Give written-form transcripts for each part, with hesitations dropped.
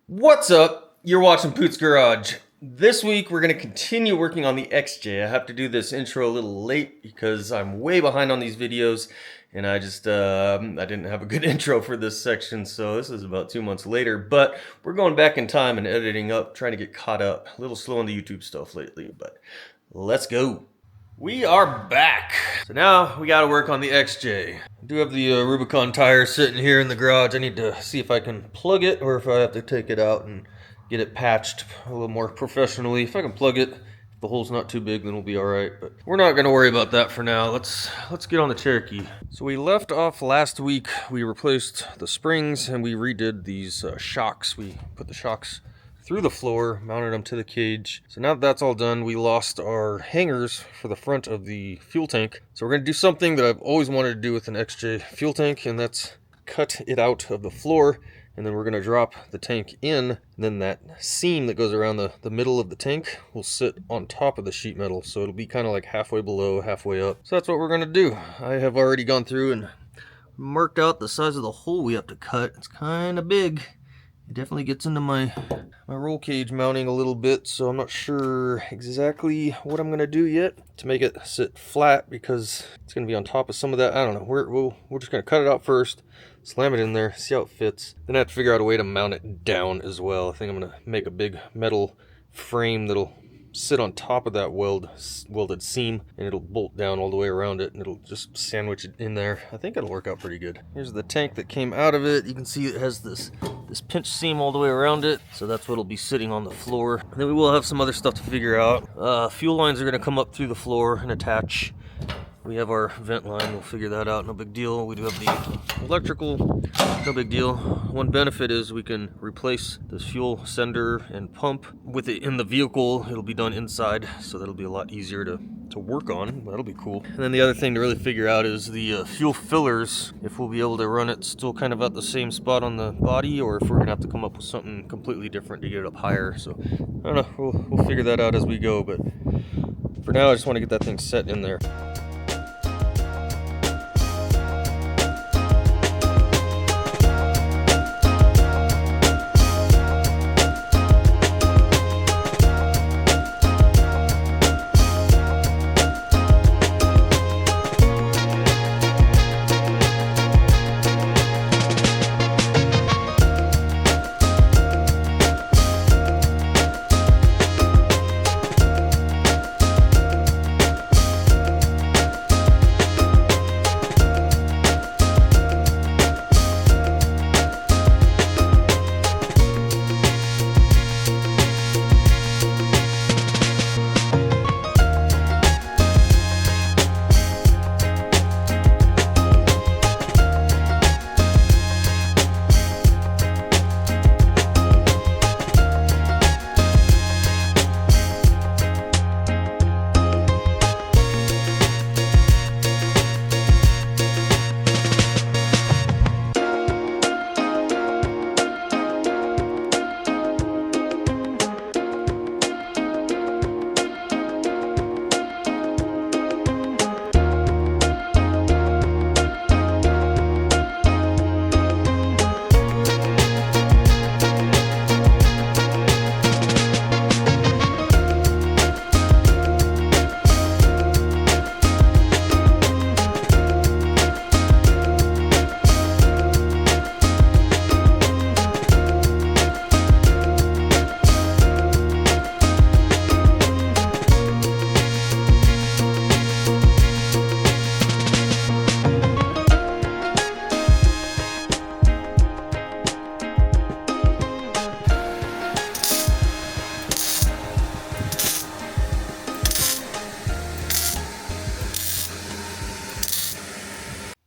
What's up? You're watching Poots Garage. This week we're going to continue working on the XJ. I have to do this intro a little late because I'm way behind on these videos and I didn't have a good intro for this section, so this is about 2 months later. But we're going back in time and editing up, trying to get caught up. A little slow on the YouTube stuff lately, but let's go. We are back. So now we got to work on the XJ. I do have the Rubicon tire sitting here in the garage. I need to see if I can plug it or if I have to take it out and get it patched a little more professionally. If I can plug it, if the hole's not too big, then we'll be all right. But we're not going to worry about that for now. Let's get on the Cherokee. So we left off last week. We replaced the springs and we redid these shocks. We put the shocks through the floor, mounted them to the cage. So now that that's all done, we lost our hangers for the front of the fuel tank. So we're going to do something that I've always wanted to do with an XJ fuel tank, and that's cut it out of the floor, and then we're going to drop the tank in, and then that seam that goes around the middle of the tank will sit on top of the sheet metal, so it'll be kind of like halfway below, halfway up. So that's what we're going to do. I have already gone through and marked out the size of the hole we have to cut. It's kind of big. It definitely gets into my roll cage mounting a little bit, so I'm not sure exactly what I'm going to do yet to make it sit flat, because it's going to be on top of some of that. I don't know. We're just going to cut it out first, slam it in there, see how it fits. Then I have to figure out a way to mount it down as well. I think I'm going to make a big metal frame that'll sit on top of that welded seam, and it'll bolt down all the way around it, and it'll just sandwich it in there. I think it'll work out pretty good. Here's the tank that came out of it. You can see it has this pinch seam all the way around it, so that's what'll be sitting on the floor. And then we will have some other stuff to figure out. Fuel lines are going to come up through the floor and attach. We have our vent line, we'll figure that out, no big deal. We do have the electrical, no big deal. One benefit is we can replace this fuel sender and pump with it in the vehicle. It'll be done inside, so that'll be a lot easier to work on. That'll be cool. And then the other thing to really figure out is the fuel fillers, if we'll be able to run it still kind of at the same spot on the body, or if we're gonna have to come up with something completely different to get it up higher. So I don't know, we'll figure that out as we go, but for now I just want to get that thing set in there.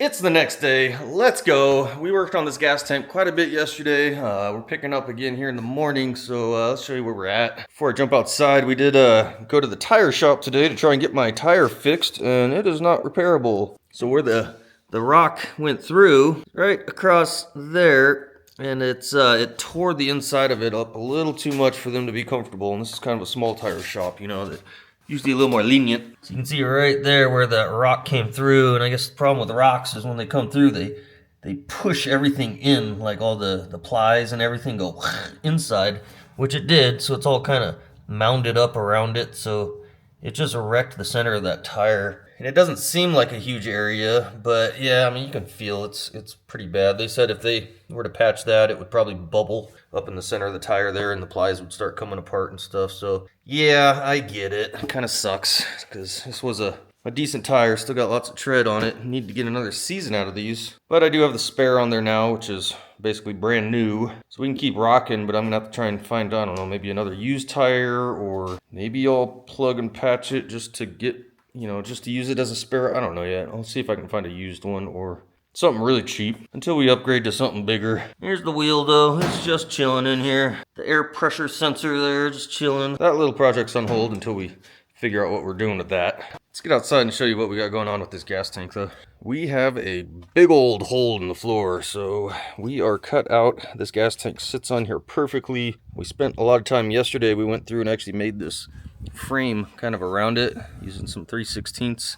It's the next day. Let's go. We worked on this gas tank quite a bit yesterday. We're picking up again here in the morning, so let's show you where we're at. Before I jump outside, we did go to the tire shop today to try and get my tire fixed, and it is not repairable. So where the rock went through, right across there, and it tore the inside of it up a little too much for them to be comfortable. And this is kind of a small tire shop, you know, that usually a little more lenient. So you can see right there where that rock came through, and I guess the problem with rocks is when they come through, they they push everything in, like all the plies and everything go inside, which it did, so it's all kind of mounded up around it, so it just wrecked the center of that tire. And it doesn't seem like a huge area, but yeah, I mean, you can feel it's pretty bad. They said if they were to patch that, it would probably bubble up in the center of the tire there, and the plies would start coming apart and stuff. So yeah, I get it. It kind of sucks, because this was a decent tire, still got lots of tread on it. Need to get another season out of these. But I do have the spare on there now, which is basically brand new. So we can keep rocking, but I'm gonna have to try and find, I don't know, maybe another used tire, or maybe I'll plug and patch it just to get, you know, just to use it as a spare. I don't know yet. I'll see if I can find a used one or something really cheap until we upgrade to something bigger. Here's the wheel though, it's just chilling in here. The air pressure sensor there, just chilling. That little project's on hold until we figure out what we're doing with that. Let's get outside and show you what we got going on with this gas tank though. We have a big old hole in the floor, so we are cut out. This gas tank sits on here perfectly. We spent a lot of time yesterday. We went through and actually made this frame kind of around it using some 3/16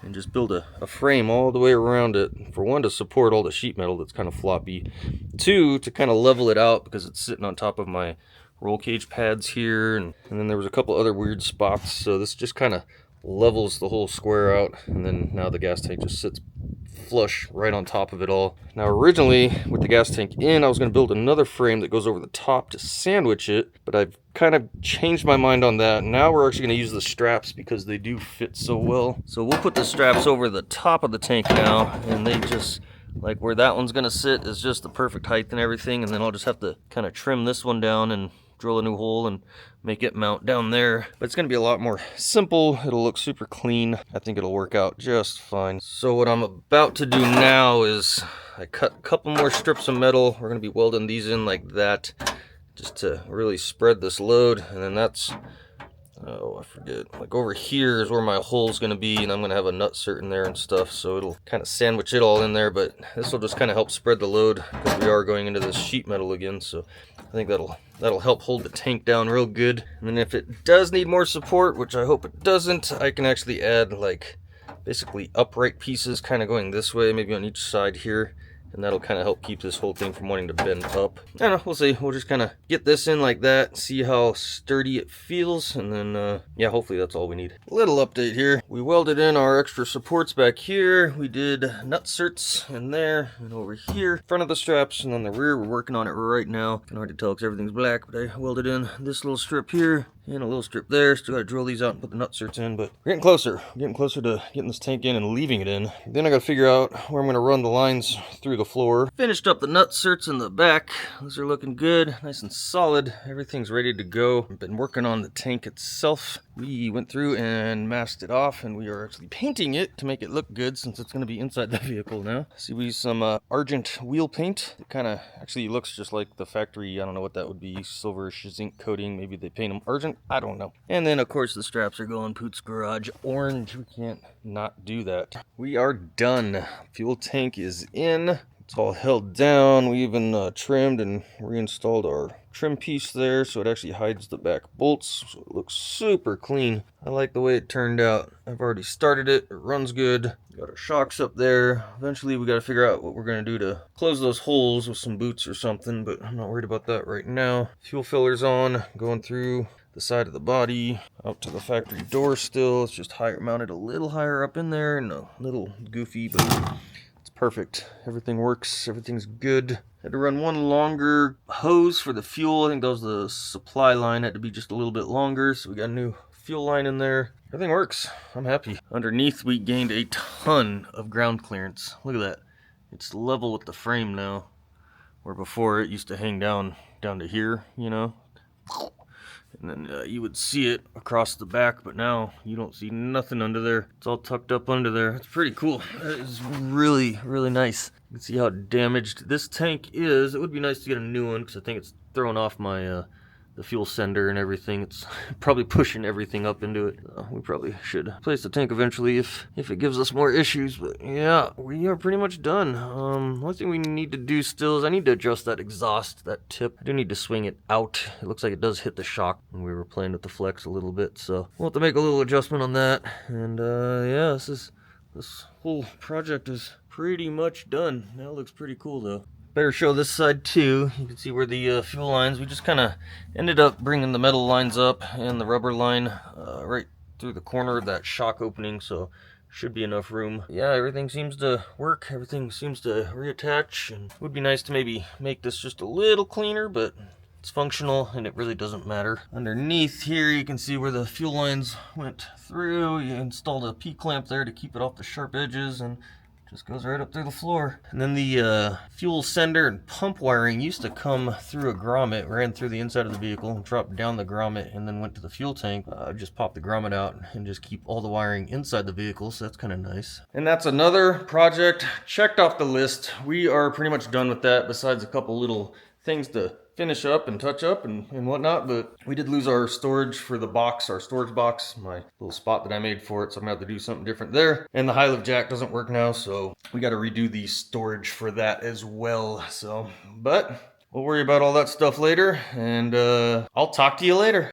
and just build a frame all the way around it. For one, to support all the sheet metal that's kind of floppy. Two, to kind of level it out because it's sitting on top of my roll cage pads here, and then there was a couple other weird spots, so this just kind of levels the whole square out, and then now the gas tank just sits flush right on top of it all. Now originally with the gas tank in, I was going to build another frame that goes over the top to sandwich it, but I've kind of changed my mind on that. Now we're actually going to use the straps because they do fit so well. So we'll put the straps over the top of the tank now, and they just, like where that one's going to sit is just the perfect height and everything, and then I'll just have to kind of trim this one down and drill a new hole and make it mount down there. But it's going to be a lot more simple. It'll look super clean. I think it'll work out just fine. So what I'm about to do now is I cut a couple more strips of metal. We're going to be welding these in like that just to really spread this load. And then that's, oh, I forget, like over here is where my hole's going to be, and I'm going to have a nut cert in there and stuff, so it'll kind of sandwich it all in there. But this will just kind of help spread the load because we are going into this sheet metal again, so I think that'll help hold the tank down real good. And then if it does need more support, which I hope it doesn't, I can actually add like basically upright pieces kind of going this way, maybe on each side here, and that'll kind of help keep this whole thing from wanting to bend up. I don't know, we'll see. We'll just kind of get this in like that, see how sturdy it feels, and then yeah, hopefully that's all we need. Little update here. We welded in our extra supports back here. We did nut certs in there and over here, front of the straps, and on the rear we're working on it right now. Can hard to tell because everything's black, but I welded in this little strip here and a little strip there. Still got to drill these out and put the nut certs in, but we're getting closer. We're getting closer to getting this tank in and leaving it in. Then I got to figure out where I'm going to run the lines through the floor. Finished up the nut certs in the back. Those are looking good, nice and solid. Everything's ready to go. I've been working on the tank itself. We went through and masked it off, and we are actually painting it to make it look good since it's going to be inside the vehicle now. See, we use some Argent wheel paint. It kind of actually looks just like the factory. I don't know what that would be. Silverish zinc coating. Maybe they paint them Argent. I don't know. And then of course the straps are going Poots Garage orange. We can't not do that. We are done. Fuel tank is in. It's all held down. We even trimmed and reinstalled our trim piece there so it actually hides the back bolts, so it looks super clean. I like the way it turned out. I've already started it. It runs good. Got our shocks up there. Eventually we got to figure out what we're going to do to close those holes with some boots or something, but I'm not worried about that right now. Fuel filler's on, going through the side of the body out to the factory door still. It's just higher mounted, a little higher up in there and a little goofy, but it's perfect. Everything works. Everything's good. Had to run one longer hose for the fuel. I think that was the supply line. Had to be just a little bit longer, so we got a new fuel line in there. Everything works. I'm happy. Underneath we gained a ton of ground clearance. Look at that. It's level with the frame now, where before it used to hang down to here, you know. And then you would see it across the back, but now you don't see nothing under there. It's all tucked up under there. It's pretty cool. It is really, really nice. You can see how damaged this tank is. It would be nice to get a new one because I think it's throwing off my the fuel sender and everything. It's probably pushing everything up into it. We probably should replace the tank eventually if it gives us more issues. But yeah, we are pretty much done. One thing we need to do still is I need to adjust that exhaust, that tip. I do need to swing it out. It looks like it does hit the shock when we were playing with the flex a little bit. So we'll have to make a little adjustment on that. And yeah, this is this whole project is pretty much done. Now it looks pretty cool though. Better show this side too. You can see where the fuel lines, we just kind of ended up bringing the metal lines up and the rubber line right through the corner of that shock opening, so should be enough room. Yeah, everything seems to work. Everything seems to reattach, and it would be nice to maybe make this just a little cleaner, but it's functional and it really doesn't matter. Underneath here you can see where the fuel lines went through. You installed a P-clamp there to keep it off the sharp edges, and just goes right up through the floor. And then the fuel sender and pump wiring used to come through a grommet, ran through the inside of the vehicle, dropped down the grommet, and then went to the fuel tank. Just pop the grommet out and just keep all the wiring inside the vehicle, so that's kind of nice. And that's another project checked off the list. We are pretty much done with that, besides a couple little things to finish up and touch up and whatnot, but we did lose our storage for the box, our storage box, my little spot that I made for it, so I'm gonna have to do something different there. And the high lift jack doesn't work now, so we got to redo the storage for that as well. So, but we'll worry about all that stuff later, and I'll talk to you later.